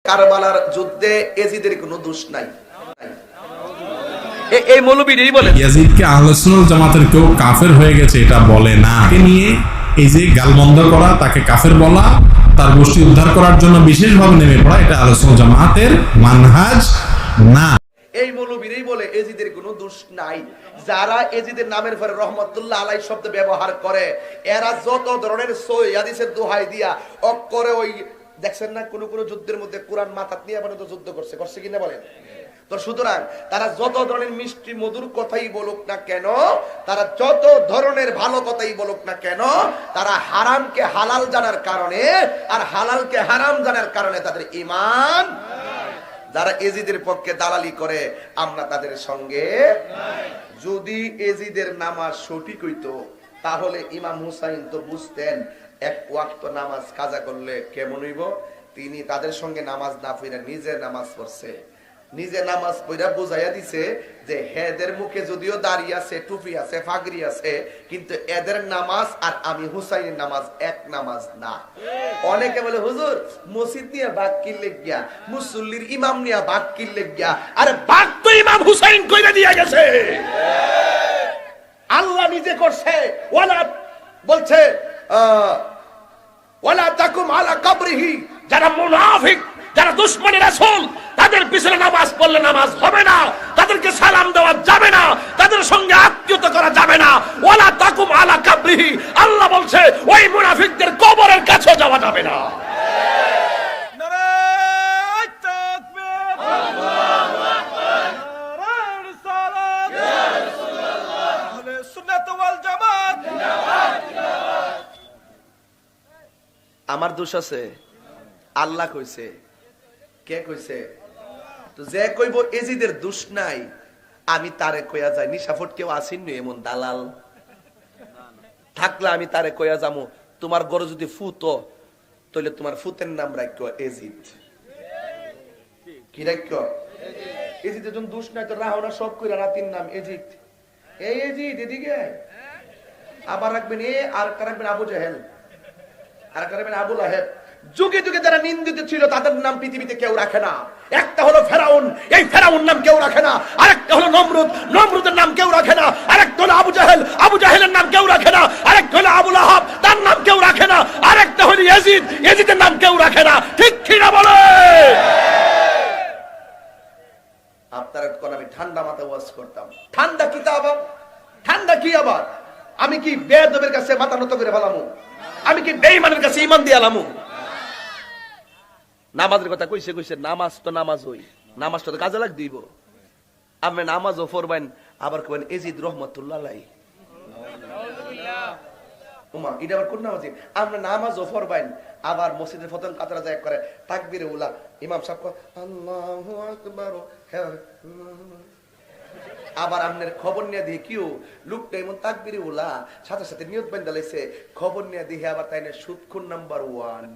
কারবালার যুদ্ধে এজিদের কোনো দোষ নাই। এই মৌলবীরাই বলে ইয়াজিদকে আহলে সুন্নাত জামাতের কেউ কাফের হয়ে গেছে এটা বলে না। একে নিয়ে এই যে গালমন্দ করা, তাকে কাফের বলা, তার গোষ্ঠী উদ্ধার করার জন্য বিশেষভাবে নেমে পড়া, এটা আহলে সুন্নাত জামাতের মানহাজ না। এই মৌলবীরাই বলে এজিদের কোনো দোষ নাই। যারা এজিদের নামের পরে রহমতুল্লাহ আলাইহি শব্দ ব্যবহার করে, এরা যত ধরনের সহিহ হাদিসের দোহাই দিয়া অক্ষরে ওই দেখছেন না কোন কোন যুদ্ধের মধ্যে কোরআন মাথাত নিয়ে পর্যন্ত যুদ্ধ করছে কিনা বলেন তো। সুতরাং তারা যত ধরনের মিষ্টি মধুর কথাই বলুক না কেন, তারা যত ধরনের ভালো কথাই বলুক না কেন, তারা হারামকে হালাল জানার কারণে আর হালালকে হারাম জানার কারণে তাদের ঈমান। যারা এজিদের পক্ষে দালালি করে আমরা তাদের সঙ্গে। যদি এজিদের নামাজ সঠিক হইতো তাহলে ইমাম হুসাইন তো বুঝতেন এক ওয়াক্ত নামাজ কাজা করলে কেমন হইব। তিনি তাদের সঙ্গে নামাজ না পড়ে নিজে নামাজ পড়ছে, নিজে নামাজ পড়া বুঝাইয়া দিছে যে এদের মুখে যদিও দাড়ি আছে, টুপি আছে, ফাগরি আছে, কিন্তু এদের নামাজ আর আমি হুসাইনের নামাজ এক নামাজ না। অনেকে বলে হুজুর মসজিদ নিয়ে বাদ কিনলে গিয়া, মুসল্লির ইমাম নিয়ে বাদ কিনলে গিয়া, আরে বাদ তো ইমাম হুসাইন কইরা দিয়া গেছে, আল্লাহ নিজে করছে। ওয়ালা বলছে ওয়ালা তাকুম আলা কবরিহি, যারা মুনাফিক, যারা দুশমনের রাসূল, তাদের পিছনে নামাজ পড়লে নামাজ হবে না, তাদেরকে সালাম দেওয়া যাবে না, তাদের সঙ্গে আত্মীয়তা করা যাবে না। ওয়ালা তাকুম আলা কবরিহি, আল্লাহ বলছে ওই মুনাফিকদের কবরের কাছে যাওয়া যাবে না। নারায়ে তাকবীর, আল্লাহু আকবার, নারায়ে রিসালাত, ইয়া রাসূলুল্লাহ, আহলে সুন্নাত ওয়াল জামাত জিন্দাবাদ, জিন্দাবাদ। আমার দোষ আছে? আল্লাহ কইছে। কে কইছে? তো যে কইব এজিদের দোষ নাই, আমি তারে কইয়া যাই। নিশাফট কেউ আসেননি এমন দালাল থাকলে আমি তারে কইয়া যামু, তোমার গরু যদি ফুতো তাহলে তোমার ফুতের নাম রাখো এজিদ। কি রাখো? এজিদের জন্য দোষ নাই তো রাহনা সব কইরা রাতির নাম এজিদ। এই এজিদ এদিকে আবার রাখবেন এ, আর রাখবেন আবু জাহেল, আর রাখবেন আবু লাহেব। যুগে যুগে যারা নিন্দিত ছিল তাদের নাম পৃথিবীতে কেউ রাখে না। একটা হলো ফেরাউন, এই ফেরাউন নাম কেউ রাখে না। আরেকটা হলো নমরুদ, নমরুদের নাম কেউ রাখে না। আরেকটা হলো আবু জাহেল, আবু জাহেলের নাম কেউ রাখে না। আরেকটা হলো আবু লাহাব, তার নাম কেউ রাখে না। আরেকটা হলো ইয়াজিদ, ইয়াজিদের নাম কেউ রাখে না। ঠিক কি না বলে? আপনারা কোন আমি ঠান্ডা মাথায় ওয়াজ করতাম। ঠান্ডা কি তা আবার? ঠান্ডা কি আবার? আমি কি বেয়াদবের কাছে মাথা নত করে ফেলামু? আমি কি বেঈমানের কাছে ঈমান দিয়ে আলামু? নামাজের কথা কইছে, নামাজ তো নামাজ হই, নামাজটা তো কাজে লাগ দিব। আপনি নামাজও পড়বেন আবার কবেন এজিদ রহমতুল্লাহ আলাইহি। ওমা এটা আবার কোন নামাজ? আমরা নামাজও পড়বেন আবার মসজিদের ফতন কাতরা যায় করে তাকবীরে উলা, ইমাম সাহেব আল্লাহু আকবার, আবার আপনার খবর নিয়ে দিয়ে কিউ লোকটা এমন তাকবীরে উলা সাথে সাথে নিয়ত বান্ধা লাইছে, খবর নিয়ে দিয়ে আবার তাই না সুদখোর নাম্বার 1।